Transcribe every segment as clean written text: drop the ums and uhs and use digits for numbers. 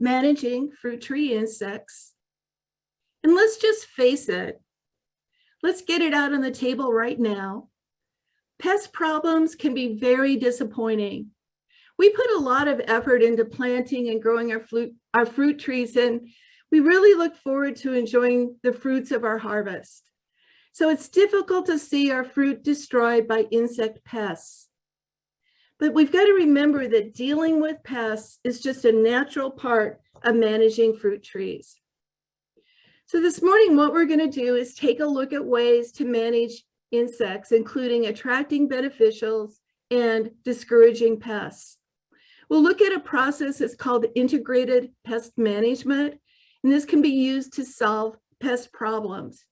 managing fruit tree insects. And let's just face it, let's get it out on the table right now. Pest problems can be very disappointing. We put a lot of effort into planting and growing our fruit trees, and we really look forward to enjoying the fruits of our harvest. So it's difficult to see our fruit destroyed by insect pests. But we've got to remember that dealing with pests is just a natural part of managing fruit trees. So this morning, what we're going to do is take a look at ways to manage insects, including attracting beneficials and discouraging pests. We'll look at a process that's called integrated pest management, and this can be used to solve pest problems.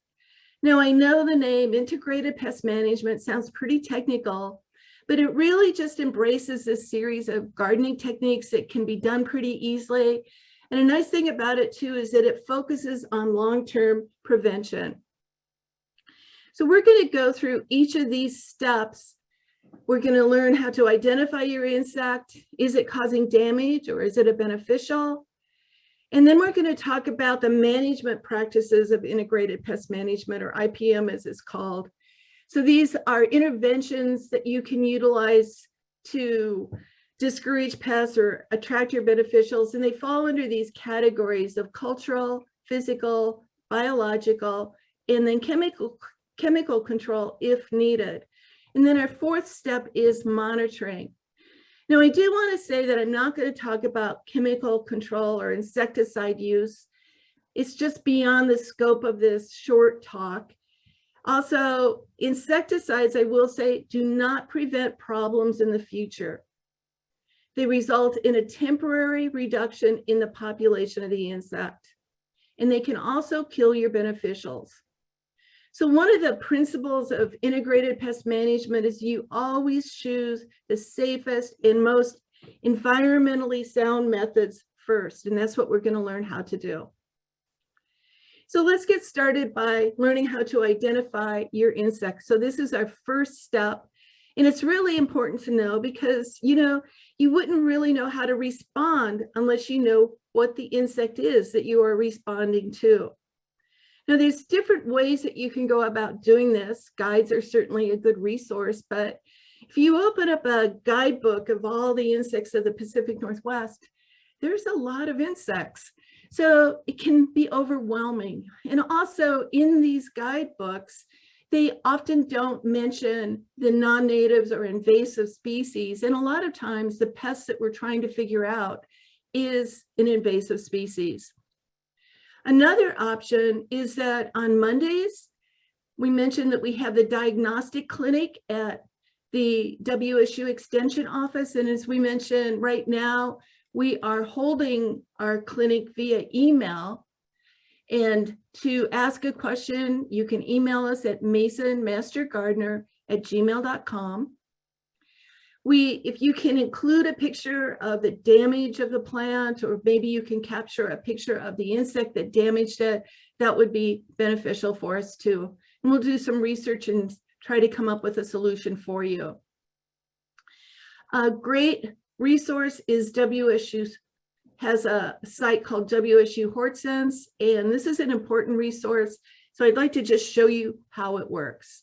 Now, I know the name integrated pest management sounds pretty technical, but it really just embraces this series of gardening techniques that can be done pretty easily. And a nice thing about it too is that it focuses on long-term prevention. So we're going to go through each of these steps. We're going to learn how to identify your insect. Is it causing damage or is it a beneficial? And then we're going to talk about the management practices of integrated pest management, or IPM as it's called. So these are interventions that you can utilize to discourage pests or attract your beneficials, and they fall under these categories of cultural, physical, biological, and then chemical control if needed. And then our fourth step is monitoring. Now, I do want to say that I'm not going to talk about chemical control or insecticide use. It's just beyond the scope of this short talk. Also, insecticides, I will say, do not prevent problems in the future. They result in a temporary reduction in the population of the insect, and they can also kill your beneficials. So one of the principles of integrated pest management is you always choose the safest and most environmentally sound methods first, and that's what we're going to learn how to do. So let's get started by learning how to identify your insects. So this is our first step, and it's really important to know because, you wouldn't really know how to respond unless you know what the insect is that you are responding to. Now, there's different ways that you can go about doing this. Guides are certainly a good resource, but if you open up a guidebook of all the insects of the Pacific Northwest, there's a lot of insects. So it can be overwhelming. And also in these guidebooks, they often don't mention the non-natives or invasive species. And a lot of times the pests that we're trying to figure out is an invasive species. Another option is that on Mondays, we mentioned that we have the diagnostic clinic at the WSU Extension office. And as we mentioned, right now, we are holding our clinic via email. And to ask a question, you can email us at masonmastergardener@gmail.com. If you can include a picture of the damage of the plant, or maybe you can capture a picture of the insect that damaged it, that would be beneficial for us too. And we'll do some research and try to come up with a solution for you. A great resource is WSU has a site called WSU HortSense, and this is an important resource. So I'd like to just show you how it works.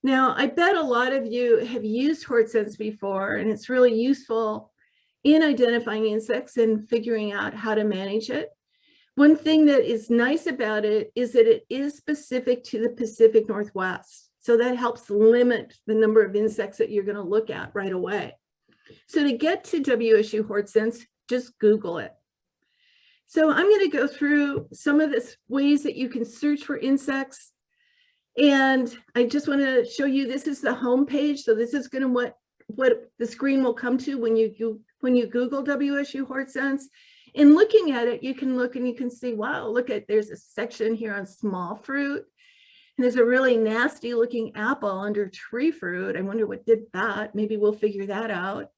Now, I bet a lot of you have used HortSense before, and it's really useful in identifying insects and figuring out how to manage it. One thing that is nice about it is that it is specific to the Pacific Northwest. So that helps limit the number of insects that you're going to look at right away. So to get to WSU HortSense, just Google it. So I'm going to go through some of the ways that you can search for insects. And I just want to show you, this is the home page. So this is going to what the screen will come to when you Google WSU HortSense. In looking at it, you can look and you can see, wow, look at, there's a section here on small fruit. And there's a really nasty looking apple under tree fruit. I wonder what did that. Maybe we'll figure that out.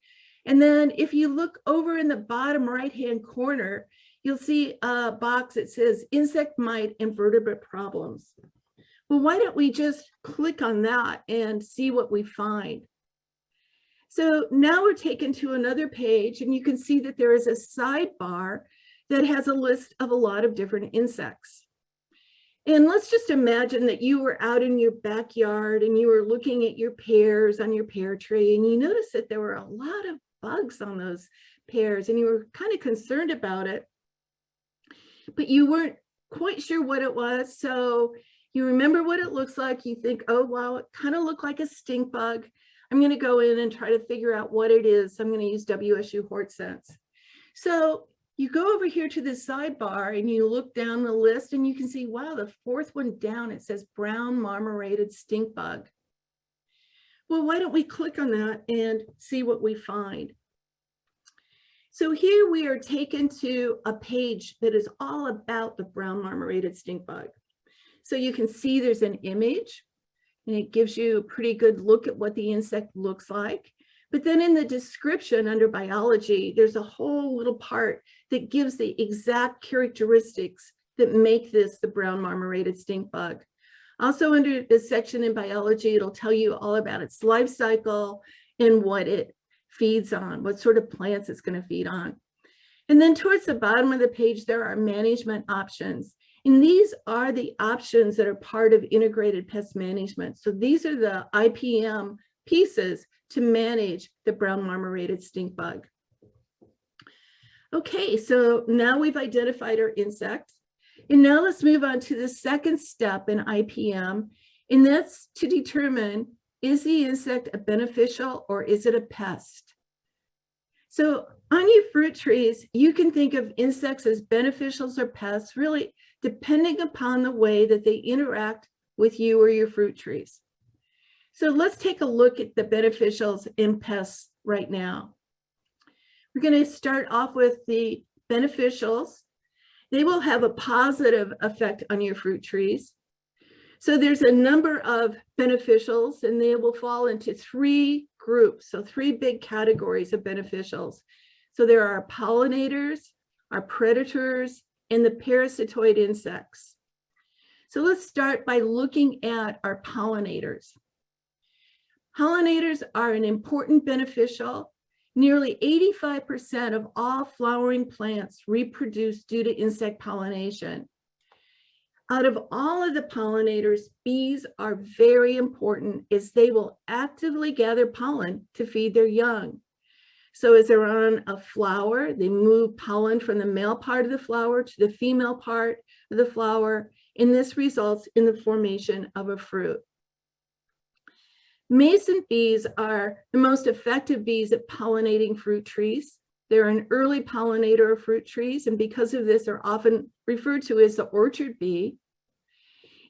And then if you look over in the bottom right-hand corner, you'll see a box that says insect mite and vertebrate problems. Well, why don't we just click on that and see what we find? So now we're taken to another page, and you can see that there is a sidebar that has a list of a lot of different insects. And let's just imagine that you were out in your backyard and you were looking at your pears on your pear tree, and you noticed that there were a lot of bugs on those pears, and you were kind of concerned about it, but you weren't quite sure what it was. So you remember what it looks like. You think, oh, wow, it kind of looked like a stink bug. I'm going to go in and try to figure out what it is. I'm going to use WSU HortSense. So you go over here to the sidebar and you look down the list, and you can see, wow, the fourth one down, it says brown marmorated stink bug. Well, why don't we click on that and see what we find? So here we are taken to a page that is all about the brown marmorated stink bug. So you can see there's an image, and it gives you a pretty good look at what the insect looks like. But then in the description under biology, there's a whole little part that gives the exact characteristics that make this the brown marmorated stink bug. Also under this section in biology, it'll tell you all about its life cycle and what it feeds on, what sort of plants it's going to feed on. And then towards the bottom of the page, there are management options. And these are the options that are part of integrated pest management. So these are the IPM pieces to manage the brown marmorated stink bug. Okay, so now we've identified our insect. And now let's move on to the second step in IPM, and that's to determine, is the insect a beneficial or is it a pest? So on your fruit trees, you can think of insects as beneficials or pests, really depending upon the way that they interact with you or your fruit trees. So let's take a look at the beneficials and pests right now. We're going to start off with the beneficials. They will have a positive effect on your fruit trees. So there's a number of beneficials, and they will fall into three groups. So three big categories of beneficials. So there are pollinators, our predators, and the parasitoid insects. So let's start by looking at our pollinators. Pollinators are an important beneficial. Nearly 85% of all flowering plants reproduce due to insect pollination. Out of all of the pollinators, bees are very important as they will actively gather pollen to feed their young. So as they're on a flower, they move pollen from the male part of the flower to the female part of the flower, and this results in the formation of a fruit. Mason bees are the most effective bees at pollinating fruit trees. They're an early pollinator of fruit trees, and because of this, they're often referred to as the orchard bee.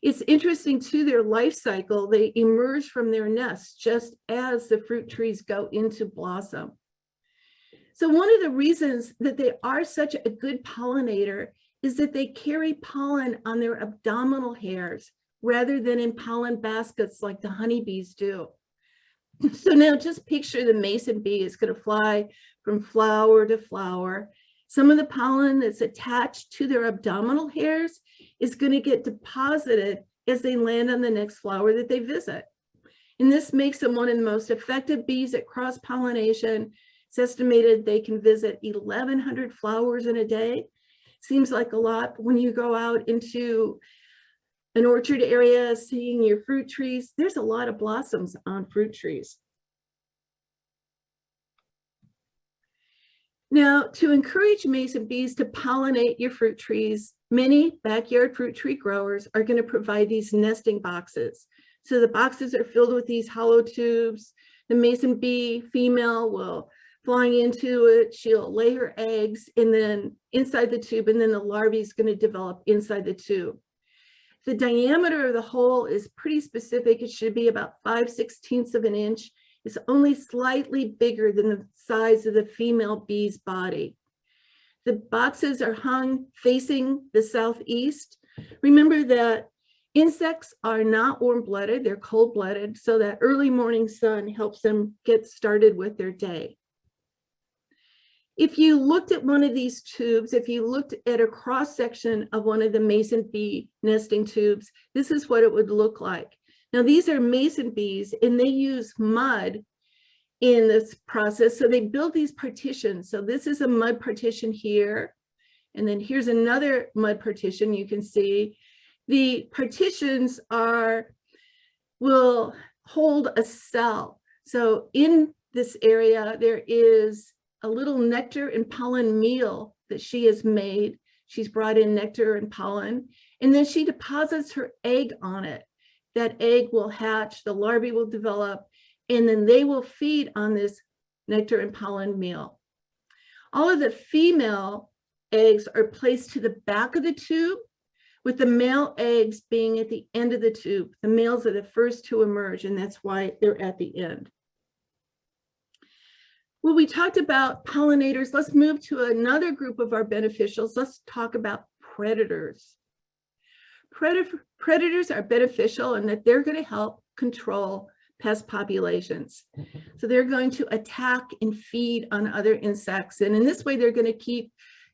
It's interesting too, their life cycle, they emerge from their nests just as the fruit trees go into blossom. So one of the reasons that they are such a good pollinator is that they carry pollen on their abdominal hairs rather than in pollen baskets like the honeybees do. So now just picture the mason bee is going to fly from flower to flower. Some of the pollen that's attached to their abdominal hairs is going to get deposited as they land on the next flower that they visit. And this makes them one of the most effective bees at cross-pollination. It's estimated they can visit 1,100 flowers in a day. Seems like a lot, but when you go out into an orchard area, seeing your fruit trees, there's a lot of blossoms on fruit trees. Now, to encourage mason bees to pollinate your fruit trees, many backyard fruit tree growers are going to provide these nesting boxes. So the boxes are filled with these hollow tubes. The mason bee female will flying into it, she'll lay her eggs and then inside the tube, and then the larvae is going to develop inside the tube. The diameter of the hole is pretty specific. It should be about 5/16 of an inch. It's only slightly bigger than the size of the female bee's body. The boxes are hung facing the southeast. Remember that insects are not warm-blooded, they're cold-blooded, so that early morning sun helps them get started with their day. If you looked at one of these tubes, if you looked at a cross-section of one of the mason bee nesting tubes, this is what it would look like. Now, these are mason bees, and they use mud in this process. So they build these partitions. So this is a mud partition here. And then here's another mud partition. You can see the partitions will hold a cell. So in this area, there is a little nectar and pollen meal that she has made. She's brought in nectar and pollen, and then she deposits her egg on it. That egg will hatch, the larvae will develop, and then they will feed on this nectar and pollen meal. All of the female eggs are placed to the back of the tube, with the male eggs being at the end of the tube. The males are the first to emerge, and that's why they're at the end. Well, we talked about pollinators. Let's move to another group of our beneficials. Let's talk about predators. Predators are beneficial in that they're going to help control pest populations. So they're going to attack and feed on other insects. And in this way, they're going to keep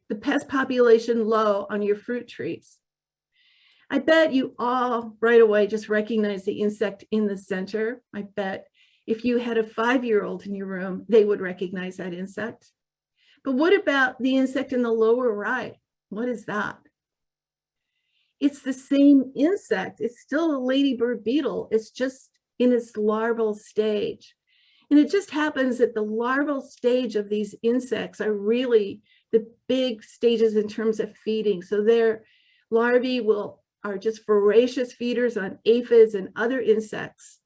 the pest population low on your fruit trees. I bet you all right away just recognize the insect in the center. I bet if you had a 5-year-old in your room, they would recognize that insect. But what about the insect in the lower right? What is that? It's the same insect. It's still a ladybird beetle. It's just in its larval stage. And it just happens that the larval stage of these insects are really the big stages in terms of feeding. So their larvae are just voracious feeders on aphids and other insects.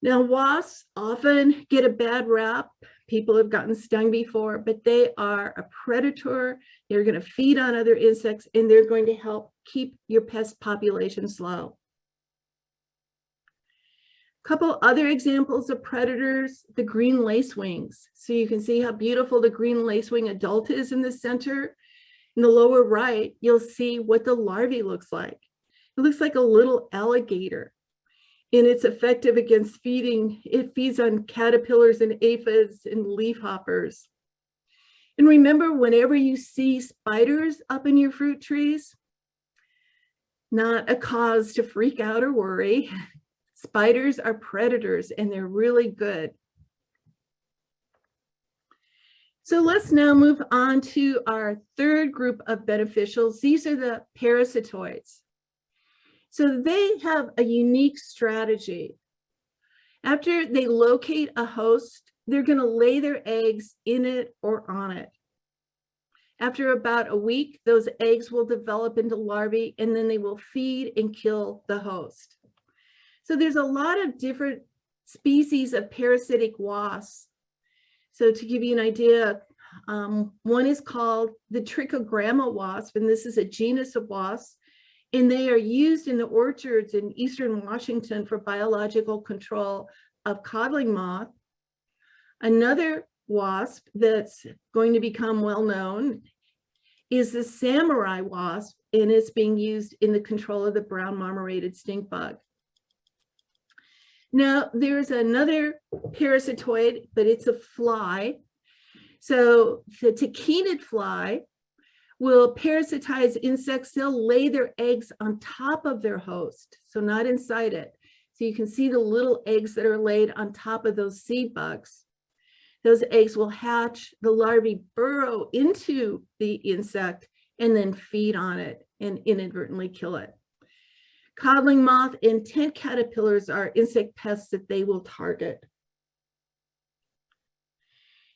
Now, wasps often get a bad rap. People have gotten stung before, but they are a predator. They're going to feed on other insects, and they're going to help keep your pest populations low. A couple other examples of predators, the green lacewings. So you can see how beautiful the green lacewing adult is in the center. In the lower right, you'll see what the larvae looks like. It looks like a little alligator. And it's effective against feeding. It feeds on caterpillars and aphids and leafhoppers. And remember, whenever you see spiders up in your fruit trees, not a cause to freak out or worry. Spiders are predators, and they're really good. So let's now move on to our third group of beneficials. These are the parasitoids. So they have a unique strategy. After they locate a host, they're going to lay their eggs in it or on it. After about a week, those eggs will develop into larvae, and then they will feed and kill the host. So there's a lot of different species of parasitic wasps. So to give you an idea, one is called the trichogramma wasp, and this is a genus of wasps. And they are used in the orchards in eastern Washington for biological control of codling moth. Another wasp that's going to become well known is the samurai wasp, and it's being used in the control of the brown marmorated stink bug. Now, there's another parasitoid, but it's a fly. So the tachinid fly will parasitize insects. They'll lay their eggs on top of their host, so not inside it. So you can see the little eggs that are laid on top of those seed bugs. Those eggs will hatch, the larvae burrow into the insect and then feed on it and inadvertently kill it. Codling moth and tent caterpillars are insect pests that they will target.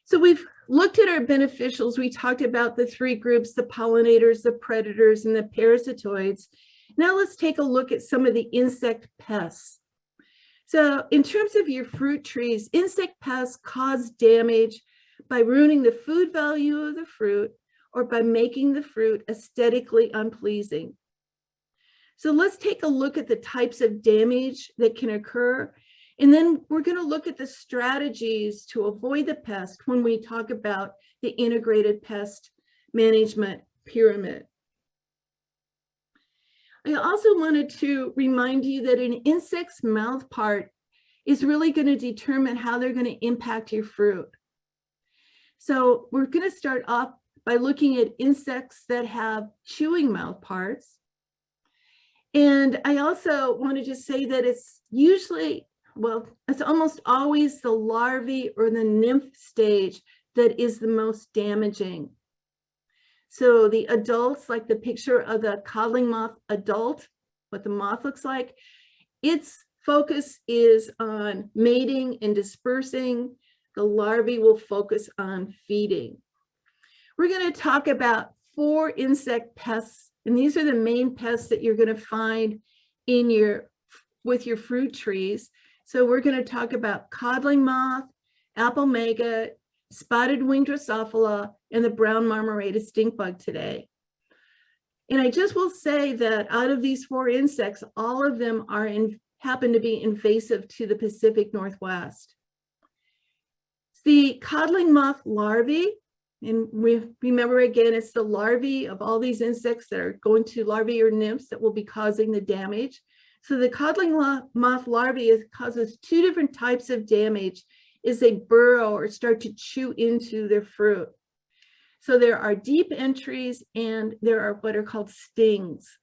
So we've looked at our beneficials. We talked about the three groups, the pollinators, the predators, and the parasitoids. Now let's take a look at some of the insect pests. So in terms of your fruit trees, insect pests cause damage by ruining the food value of the fruit or by making the fruit aesthetically unpleasing. So let's take a look at the types of damage that can occur. And then we're going to look at the strategies to avoid the pest when we talk about the integrated pest management pyramid. I also wanted to remind you that an insect's mouth part is really going to determine how they're going to impact your fruit. So we're going to start off by looking at insects that have chewing mouth parts. And I also want to just say that it's usually well, it's almost always the larvae or the nymph stage that is the most damaging. So the adults, like the picture of the codling moth adult, what the moth looks like, its focus is on mating and dispersing. The larvae will focus on feeding. We're going to talk about 4 insect pests, and these are the main pests that you're going to find in with your fruit trees. So we're going to talk about codling moth, apple maggot, spotted winged Drosophila, and the brown marmorated stink bug today. And I just will say that out of these 4 insects, all of them happen to be invasive to the Pacific Northwest. The codling moth larvae, and remember again, it's the larvae of all these insects that are going to larvae or nymphs that will be causing the damage. So the codling moth larvae causes 2 different types of damage as they burrow or start to chew into their fruit. So there are deep entries and there are what are called stings.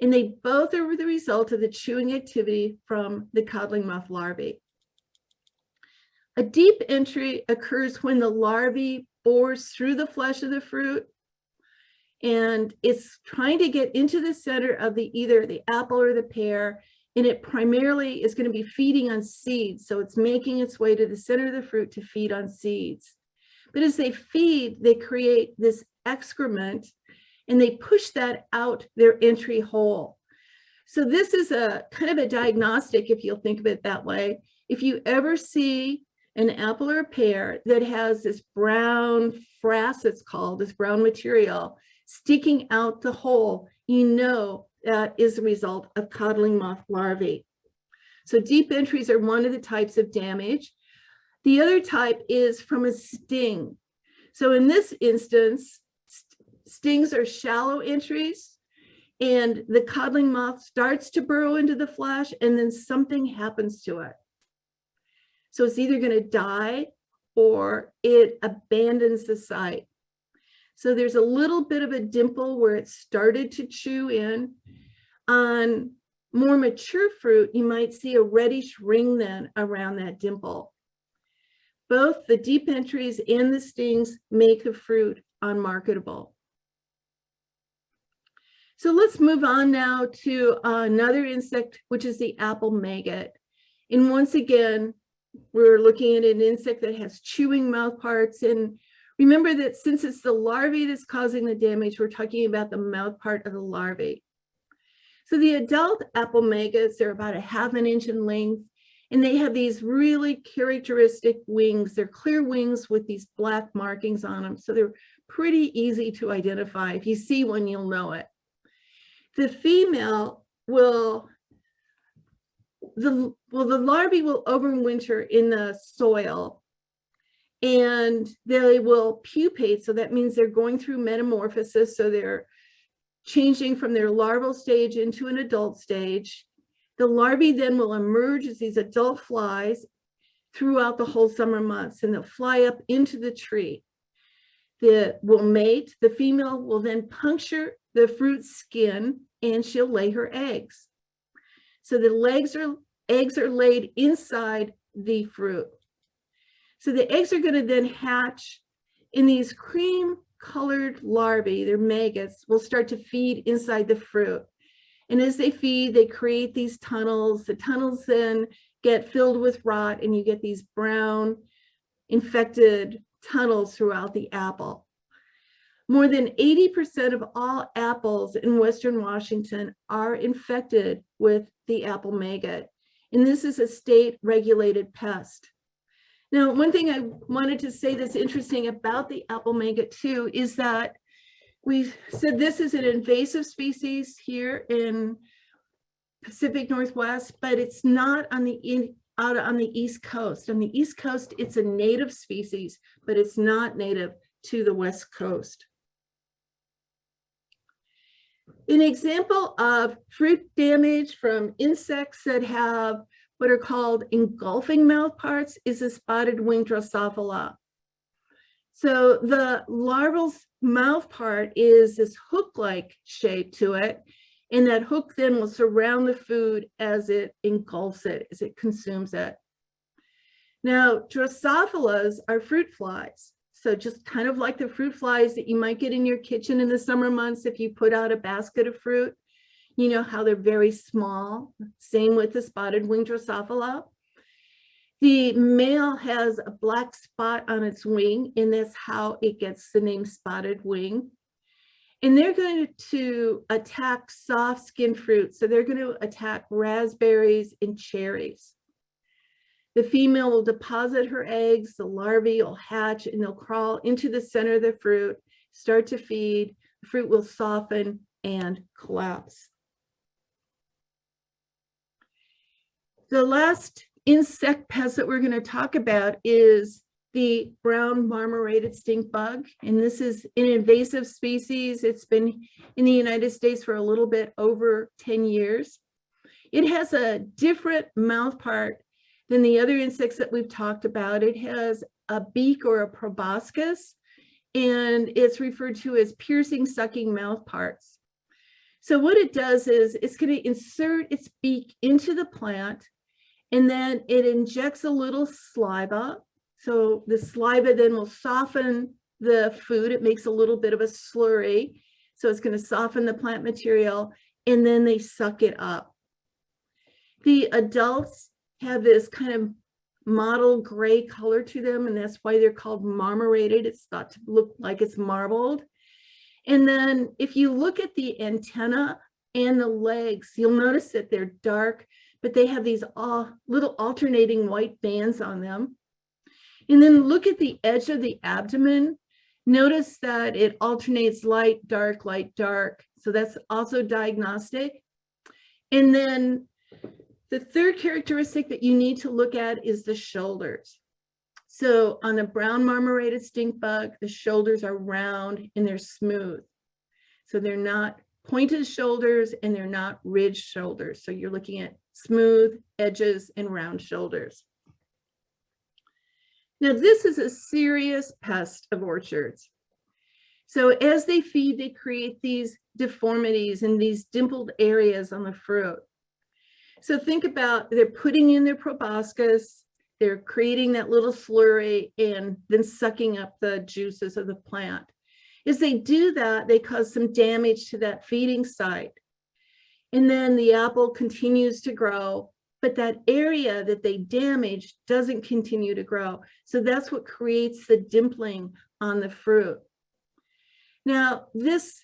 And they both are the result of the chewing activity from the codling moth larvae. A deep entry occurs when the larvae bores through the flesh of the fruit and it's trying to get into the center of either the apple or the pear, and it primarily is going to be feeding on seeds. So it's making its way to the center of the fruit to feed on seeds. But as they feed, they create this excrement and they push that out their entry hole. So this is a kind of a diagnostic, if you'll think of it that way. If you ever see an apple or a pear that has this brown frass, it's called, this brown material sticking out the hole, you know that is a result of codling moth larvae. So deep entries are one of the types of damage. The other type is from a sting. So in this instance, stings are shallow entries and the codling moth starts to burrow into the flesh and then something happens to it. So it's either going to die or it abandons the site. So there's a little bit of a dimple where it started to chew in. On more mature fruit, you might see a reddish ring then around that dimple. Both the deep entries and the stings make the fruit unmarketable. So let's move on now to another insect, which is the apple maggot. And once again, we're looking at an insect that has chewing mouth parts. And remember that since it's the larvae that's causing the damage, we're talking about the mouth part of the larvae. So the adult apple maggots, they're about 1/2 inch in length, and they have these really characteristic wings. They're clear wings with these black markings on them. So they're pretty easy to identify. If you see one, you'll know it. The female will, the larvae will overwinter in the soil and they will pupate. So that means they're going through metamorphosis. So they're changing from their larval stage into an adult stage. The larvae then will emerge as these adult flies throughout the whole summer months, and they'll fly up into the tree. They will mate. The female will then puncture the fruit skin and she'll lay her eggs. So the eggs are laid inside the fruit. So the eggs are going to then hatch in these cream colored larvae, their maggots, will start to feed inside the fruit. And as they feed, they create these tunnels. The tunnels then get filled with rot and you get these brown infected tunnels throughout the apple. More than 80% of all apples in Western Washington are infected with the apple maggot. And this is a state regulated pest. Now, one thing I wanted to say that's interesting about the apple maggot too is that we said this is an invasive species here in Pacific Northwest, but it's not on out on the East Coast. On the East Coast, it's a native species, but it's not native to the West Coast. An example of fruit damage from insects that have what are called engulfing mouth parts is the spotted winged Drosophila. So the larval's mouth part is this hook-like shape to it, And that hook then will surround the food as it engulfs it, as it consumes it. Now, Drosophilas are fruit flies. So just kind of like the fruit flies that you might get in your kitchen in the summer months if you put out a basket of fruit. You know how they're very small. Same with the spotted wing Drosophila. The male has a black spot on its wing, and that's how it gets the name spotted wing. And they're going to attack soft skinned fruit. So they're going to attack raspberries and cherries. The female will deposit her eggs, the larvae will hatch, and they'll crawl into the center of the fruit, start to feed. The fruit will soften and collapse. The last insect pest that we're going to talk about is the brown marmorated stink bug. And this is an invasive species. It's been in the United States for a little bit over 10 years. It has a different mouth part than the other insects that we've talked about. It has a beak or a proboscis, and it's referred to as piercing, sucking mouth parts. So what it does is it's going to insert its beak into the plant, and then it injects a little saliva. So the saliva then will soften the food. It makes a little bit of a slurry. So it's going to soften the plant material, and then they suck it up. The adults have this kind of mottled gray color to them, and that's why they're called marmorated. It's thought to look like it's marbled. And then if you look at the antenna and the legs, you'll notice that they're dark, but they have these little alternating white bands on them. And then look at the edge of the abdomen. Notice that it alternates light, dark, light, dark. So that's also diagnostic. And then the third characteristic that you need to look at is the shoulders. So on the brown marmorated stink bug, the shoulders are round and they're smooth. So they're not pointed shoulders and they're not ridged shoulders. So you're looking at smooth edges and round shoulders. Now, this is a serious pest of orchards. So as they feed, they create these deformities and these dimpled areas on the fruit. So think about, they're putting in their proboscis, they're creating that little slurry and then sucking up the juices of the plant. As they do that, they cause some damage to that feeding site. And then the apple continues to grow, but that area that they damage doesn't continue to grow. So that's what creates the dimpling on the fruit. Now, this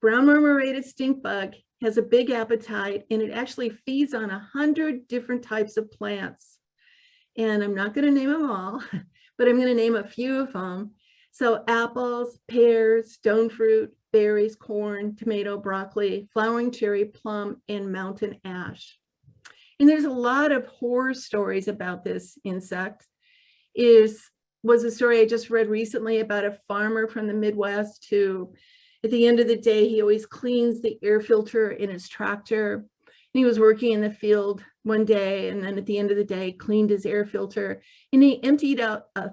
brown marmorated stink bug has a big appetite, and it actually feeds on 100 different types of plants. And I'm not going to name them all, but I'm going to name a few of them. So apples, pears, stone fruit, berries, corn, tomato, broccoli, flowering cherry, plum, and mountain ash. And there's a lot of horror stories about this insect. Was a story I just read recently about a farmer from the Midwest who, at the end of the day, he always cleans the air filter in his tractor. And he was working in the field one day, and then at the end of the day, cleaned his air filter, and he emptied out a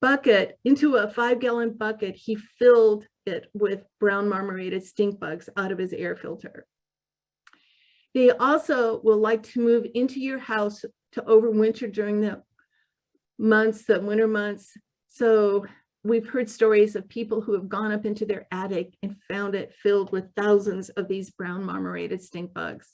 bucket into a 5-gallon bucket. He filled it with brown marmorated stink bugs out of his air filter. They also will like to move into your house to overwinter during the winter months. So we've heard stories of people who have gone up into their attic and found it filled with thousands of these brown marmorated stink bugs.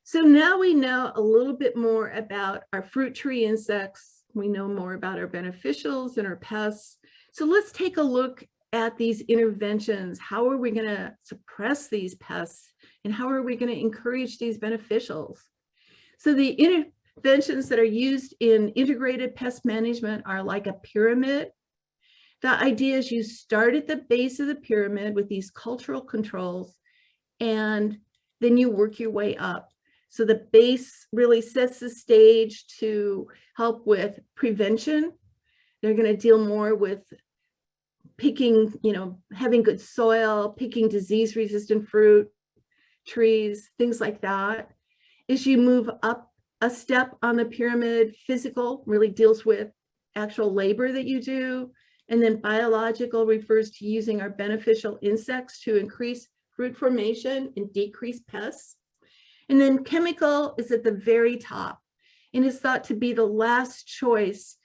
So now we know a little bit more about our fruit tree insects. We know more about our beneficials and our pests. So let's take a look at these interventions. How are we going to suppress these pests, and how are we going to encourage these beneficials? So the interventions that are used in integrated pest management are like a pyramid. The idea is you start at the base of the pyramid with these cultural controls, and then you work your way up. So the base really sets the stage to help with prevention. They're going to deal more with picking, having good soil, picking disease-resistant fruit, trees, things like that. As you move up a step on the pyramid, physical really deals with actual labor that you do, And then biological refers to using our beneficial insects to increase fruit formation and decrease pests. And then chemical is at the very top and is thought to be the last choice.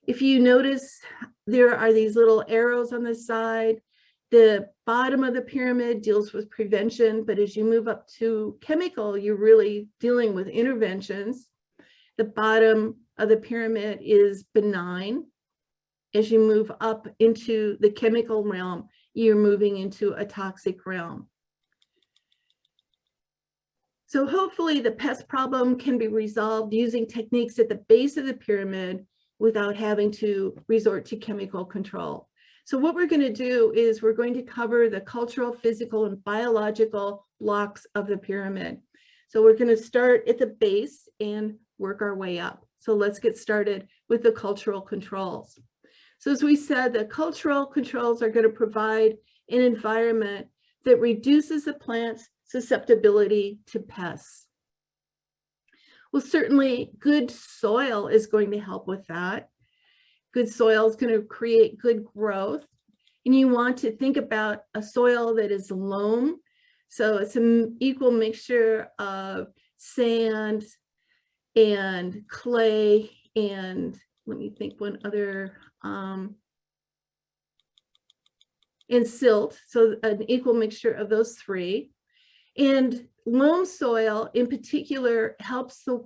If you notice, there are these little arrows on the side. The bottom of the pyramid deals with prevention, but as you move up to chemical, you're really dealing with interventions. The bottom of the pyramid is benign. As you move up into the chemical realm, you're moving into a toxic realm. So hopefully the pest problem can be resolved using techniques at the base of the pyramid without having to resort to chemical control. So what we're going to do is we're going to cover the cultural, physical, and biological blocks of the pyramid. So we're going to start at the base and work our way up. So let's get started with the cultural controls. So as we said, the cultural controls are going to provide an environment that reduces the plant's susceptibility to pests. Well, certainly good soil is going to help with that. Good soil is going to create good growth. And you want to think about a soil that is loam. So it's an equal mixture of sand and clay and let me think one other, and silt. So an equal mixture of those three. And loam soil in particular helps the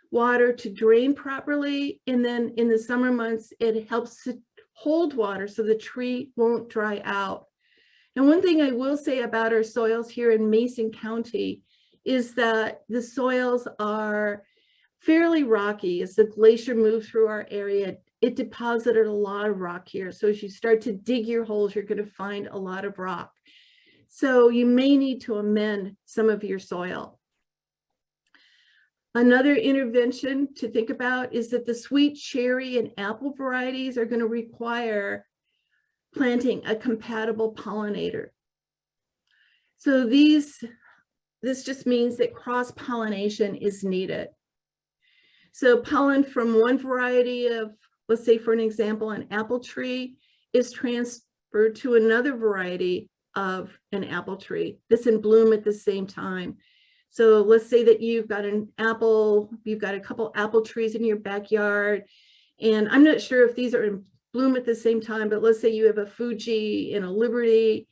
water to drain properly. And then in the summer months, it helps to hold water so the tree won't dry out. And one thing I will say about our soils here in Mason County is that the soils are fairly rocky. As the glacier moved through our area, it deposited a lot of rock here. So as you start to dig your holes, you're going to find a lot of rock. So you may need to amend some of your soil. Another intervention to think about is that the sweet cherry and apple varieties are going to require planting a compatible pollinator. So this just means that cross-pollination is needed. So pollen from one variety of, let's say for an example, an apple tree is transferred to another variety of an apple tree that's in bloom at the same time. So let's say that you've got a couple apple trees in your backyard, and I'm not sure if these are in bloom at the same time, but let's say you have a Fuji and a Liberty.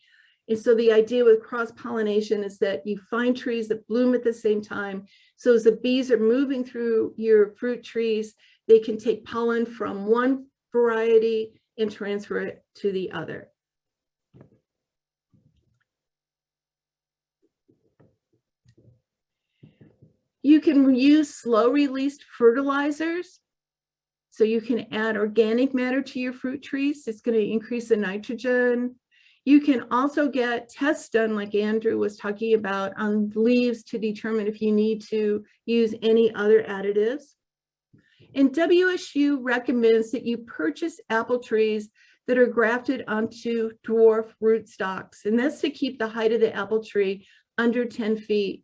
And so the idea with cross-pollination is that you find trees that bloom at the same time. So as the bees are moving through your fruit trees, they can take pollen from one variety and transfer it to the other. You can use slow-released fertilizers. So you can add organic matter to your fruit trees. It's going to increase the nitrogen. You can also get tests done, like Andrew was talking about, on leaves to determine if you need to use any other additives. And WSU recommends that you purchase apple trees that are grafted onto dwarf rootstocks, and that's to keep the height of the apple tree under 10 feet.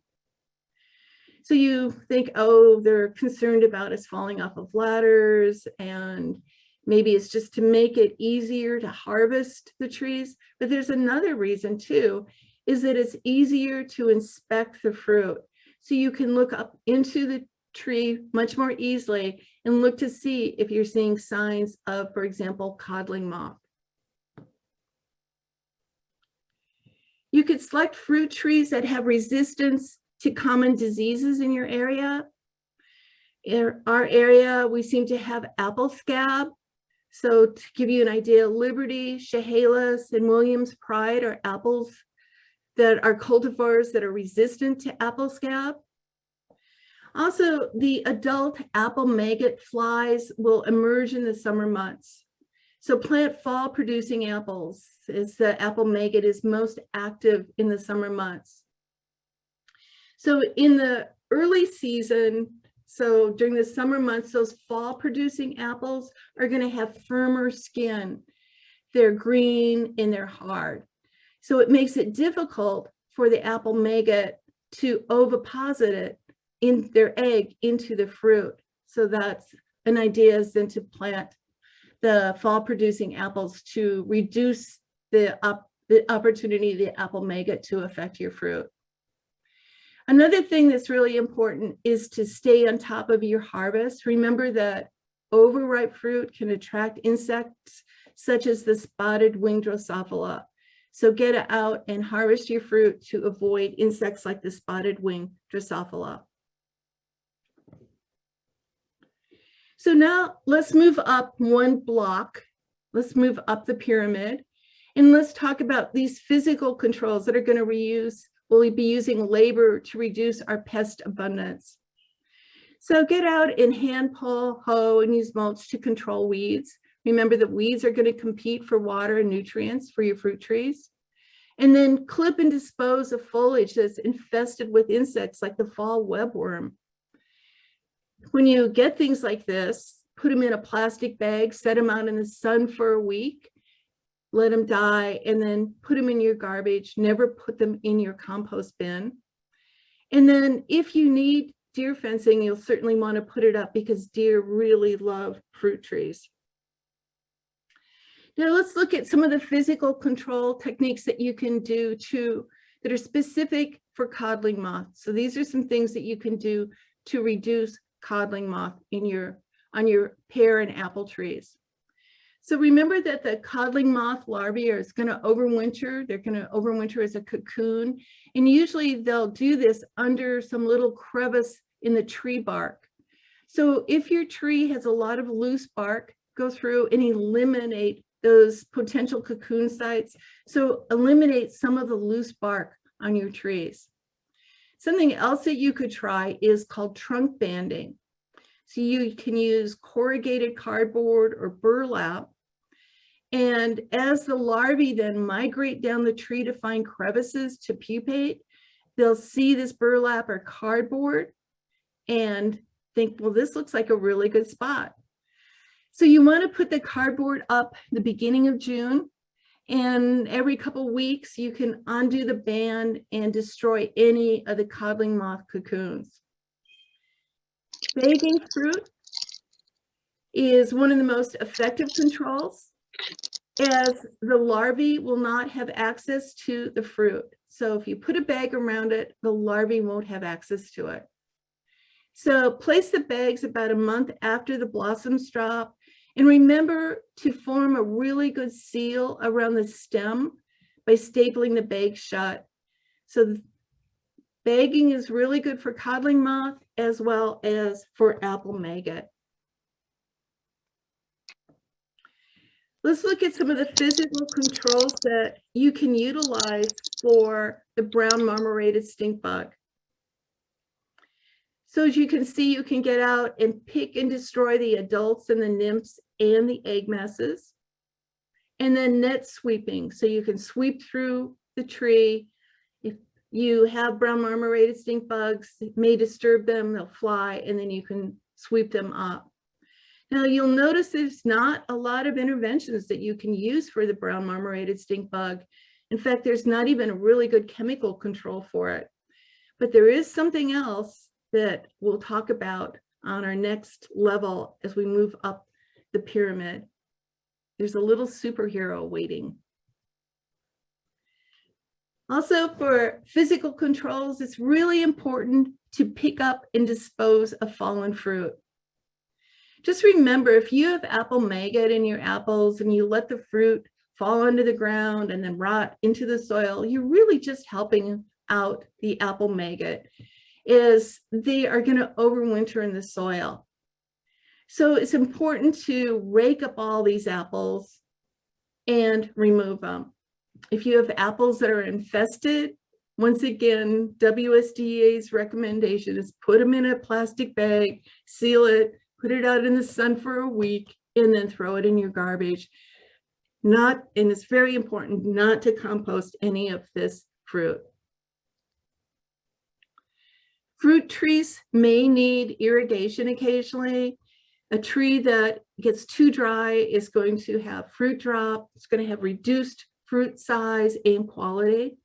So you think, oh, they're concerned about us falling off of ladders, and maybe it's just to make it easier to harvest the trees. But there's another reason too, is that it's easier to inspect the fruit. So you can look up into the tree much more easily and look to see if you're seeing signs of, for example, codling moth. You could select fruit trees that have resistance to common diseases in your area. In our area, we seem to have apple scab. So to give you an idea, Liberty, Chehalis, and Williams Pride are apples that are cultivars that are resistant to apple scab. Also, the adult apple maggot flies will emerge in the summer months. So plant fall producing apples as the apple maggot is most active in the summer months. So in the early season, so during the summer months, those fall producing apples are going to have firmer skin. They're green and they're hard. So it makes it difficult for the apple maggot to oviposit it in their egg into the fruit. So that's an idea, is then to plant the fall producing apples to reduce the opportunity of the apple maggot to affect your fruit. Another thing that's really important is to stay on top of your harvest. Remember that overripe fruit can attract insects such as the spotted winged Drosophila. So get out and harvest your fruit to avoid insects like the spotted winged Drosophila. So now let's move up one block. Let's move up the pyramid. And let's talk about these physical controls that are going to we'll be using labor to reduce our pest abundance. So get out and hand pull, hoe, and use mulch to control weeds. Remember that weeds are going to compete for water and nutrients for your fruit trees. And then clip and dispose of foliage that's infested with insects like the fall webworm. When you get things like this, put them in a plastic bag, set them out in the sun for a week, let them die, and then put them in your garbage. Never put them in your compost bin. And then if you need deer fencing, you'll certainly want to put it up because deer really love fruit trees. Now let's look at some of the physical control techniques that you can do that are specific for codling moth. So these are some things that you can do to reduce codling moth on your pear and apple trees. So remember that the codling moth larvae are going to overwinter. They're going to overwinter as a cocoon. And usually they'll do this under some little crevice in the tree bark. So if your tree has a lot of loose bark, go through and eliminate those potential cocoon sites. So eliminate some of the loose bark on your trees. Something else that you could try is called trunk banding. So you can use corrugated cardboard or burlap. And as the larvae then migrate down the tree to find crevices to pupate, they'll see this burlap or cardboard and think, well, this looks like a really good spot. So you want to put the cardboard up the beginning of June, and every couple of weeks you can undo the band and destroy any of the codling moth cocoons. Bagging fruit is one of the most effective controls, as the larvae will not have access to the fruit. So if you put a bag around it, the larvae won't have access to it. So place the bags about a month after the blossoms drop, and remember to form a really good seal around the stem by stapling the bag shut. So bagging is really good for codling moth as well as for apple maggot. Let's look at some of the physical controls that you can utilize for the brown marmorated stink bug. So as you can see, you can get out and pick and destroy the adults and the nymphs and the egg masses. And then net sweeping. So you can sweep through the tree. If you have brown marmorated stink bugs, it may disturb them, they'll fly, and then you can sweep them up. Now you'll notice there's not a lot of interventions that you can use for the brown marmorated stink bug. In fact, there's not even a really good chemical control for it. But there is something else that we'll talk about on our next level as we move up the pyramid. There's a little superhero waiting. Also, for physical controls, it's really important to pick up and dispose of fallen fruit. Just remember, if you have apple maggot in your apples and you let the fruit fall onto the ground and then rot into the soil, you're really just helping out the apple maggot, is they are going to overwinter in the soil. So it's important to rake up all these apples and remove them. If you have apples that are infested, once again, WSDA's recommendation is put them in a plastic bag, seal it, put it out in the sun for a week, and then throw it in your garbage. And it's very important not to compost any of this fruit. Fruit trees may need irrigation occasionally. A tree that gets too dry is going to have fruit drop. It's going to have reduced fruit size and quality.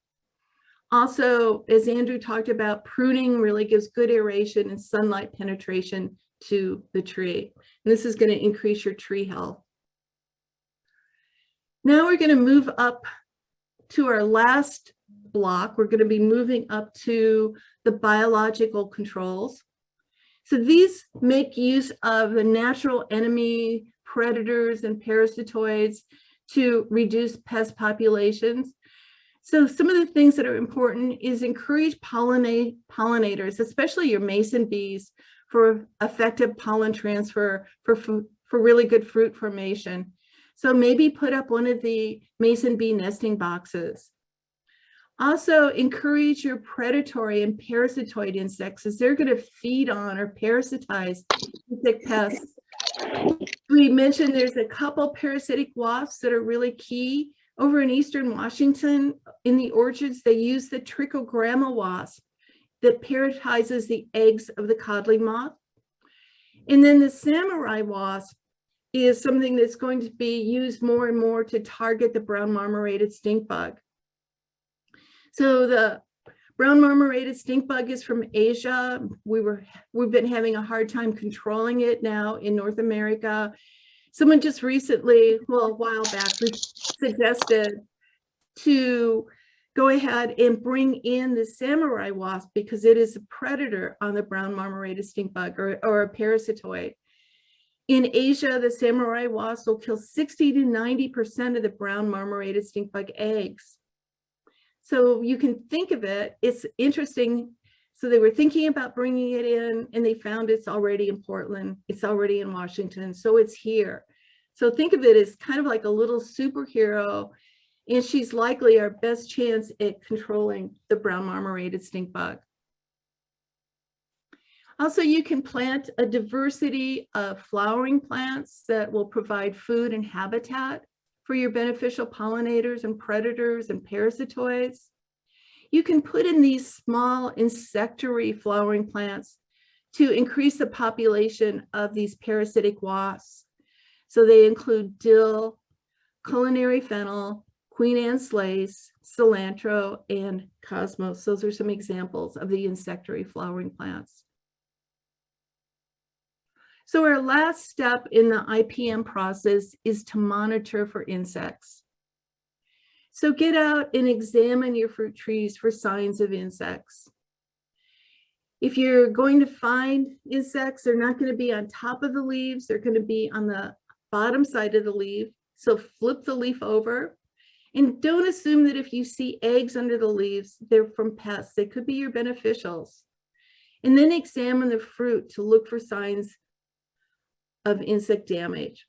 Also, as Andrew talked about, pruning really gives good aeration and sunlight penetration to the tree. And this is going to increase your tree health. Now we're going to move up to our last block. We're going to be moving up to the biological controls. So these make use of the natural enemy predators and parasitoids to reduce pest populations. So some of the things that are important is encourage pollinators, especially your mason bees, for effective pollen transfer for really good fruit formation. So maybe put up one of the mason bee nesting boxes. Also encourage your predatory and parasitoid insects, as they're going to feed on or parasitize insect pests. We mentioned there's a couple parasitic wasps that are really key. Over in Eastern Washington, in the orchards, they use the trichogramma wasp that parasitizes the eggs of the codling moth. And then the samurai wasp is something that's going to be used more and more to target the brown marmorated stink bug. So the brown marmorated stink bug is from Asia. We've been having a hard time controlling it now in North America. Someone just recently, well, a while back, suggested to go ahead and bring in the samurai wasp because it is a predator on the brown marmorated stink bug or a parasitoid. In Asia, the samurai wasp will kill 60 to 90% of the brown marmorated stink bug eggs. So you can think of it, it's interesting. So they were thinking about bringing it in and they found it's already in Portland, it's already in Washington, so it's here. So think of it as kind of like a little superhero, and she's likely our best chance at controlling the brown marmorated stink bug. Also, you can plant a diversity of flowering plants that will provide food and habitat for your beneficial pollinators and predators and parasitoids. You can put in these small insectary flowering plants to increase the population of these parasitic wasps. So they include dill, culinary fennel, Queen Anne slace, cilantro, and cosmos. Those are some examples of the insectary flowering plants. So our last step in the IPM process is to monitor for insects. So get out and examine your fruit trees for signs of insects. If you're going to find insects, they're not going to be on top of the leaves, they're going to be on the bottom side of the leaf. So flip the leaf over, and don't assume that if you see eggs under the leaves, they're from pests. They could be your beneficials. And then examine the fruit to look for signs of insect damage.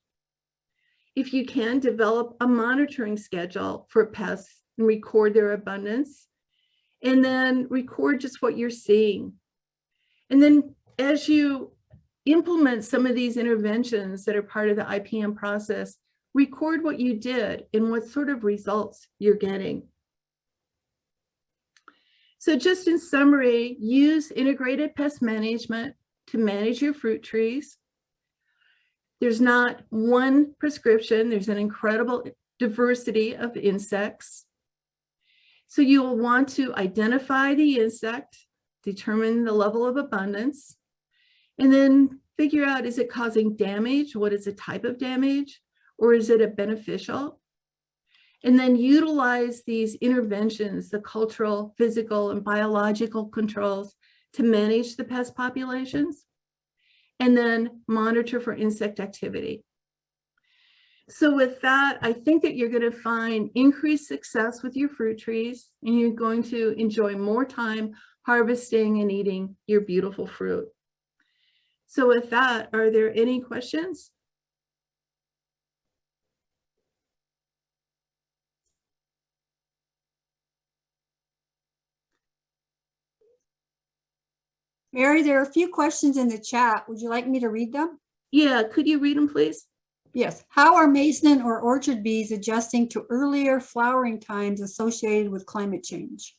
If you can, develop a monitoring schedule for pests and record their abundance, and then record just what you're seeing. And then as you implement some of these interventions that are part of the IPM process, record what you did and what sort of results you're getting. So just in summary, use integrated pest management to manage your fruit trees. There's not one prescription, there's an incredible diversity of insects. So you will want to identify the insect, determine the level of abundance, and then figure out, is it causing damage? What is the type of damage? Or is it a beneficial? And then utilize these interventions, the cultural, physical, and biological controls to manage the pest populations, and then monitor for insect activity. So with that, I think that you're going to find increased success with your fruit trees, and you're going to enjoy more time harvesting and eating your beautiful fruit. So with that, are there any questions? Mary, there are a few questions in the chat. Would you like me to read them? Yeah, could you read them, please? Yes. How are mason or orchard bees adjusting to earlier flowering times associated with climate change?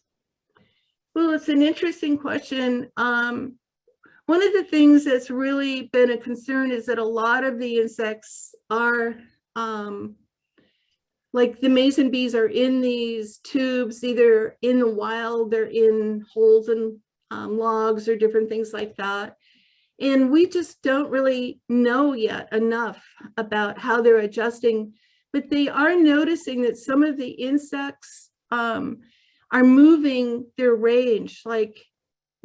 Well, it's an interesting question. One of the things that's really been a concern is that a lot of the insects are, like the mason bees are in these tubes, either in the wild, they're in holes in logs or different things like that. And we just don't really know yet enough about how they're adjusting but they are noticing that some of the insects are moving their range. Like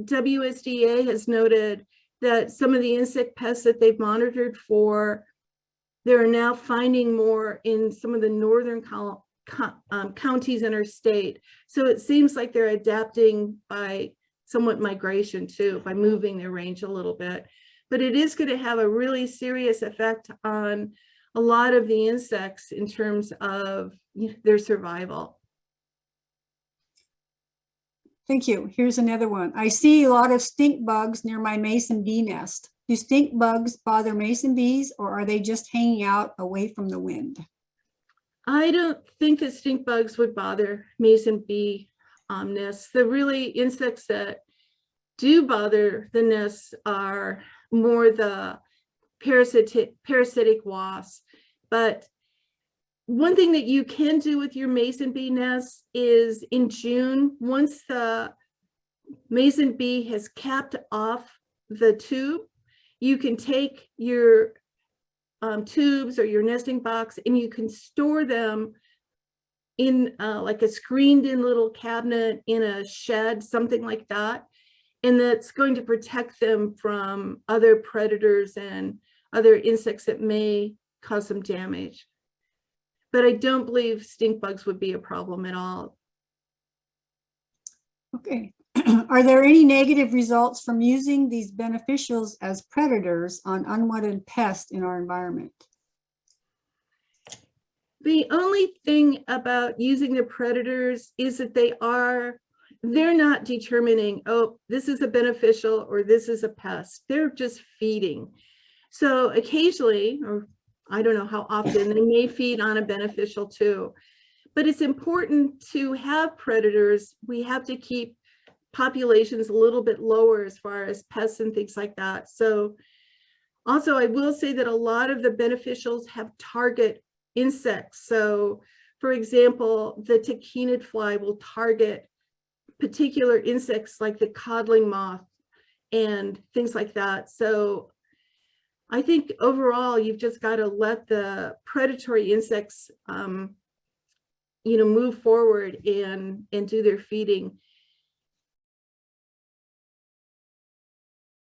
WSDA has noted that some of the insect pests that they've monitored for, they're now finding more in some of the northern counties in our state. So it seems like they're adapting by somewhat migration too, by moving their range a little bit. But it is going to have a really serious effect on a lot of the insects in terms of their survival. Thank you. Here's another one. I see a lot of stink bugs near my mason bee nest. Do stink bugs bother mason bees, or are they just hanging out away from the wind? I don't think that stink bugs would bother mason bee nests. The really insects that do bother the nests are more the parasitic wasps. But one thing that you can do with your mason bee nests is in June, once the mason bee has capped off the tube, you can take your tubes or your nesting box and you can store them in like a screened in little cabinet in a shed, something like that. And that's going to protect them from other predators and other insects that may cause some damage. But I don't believe stink bugs would be a problem at all. Okay. Are there any negative results from using these beneficials as predators on unwanted pests in our environment? The only thing about using the predators is that they're not determining, oh, this is a beneficial or this is a pest. They're just feeding. So occasionally, or I don't know how often, they may feed on a beneficial too. But it's important to have predators. We have to keep populations a little bit lower as far as pests and things like that. So also, I will say that a lot of the beneficials have target insects. So for example, the tachinid fly will target particular insects like the codling moth and things like that. So I think overall, you've just got to let the predatory insects, move forward and do their feeding.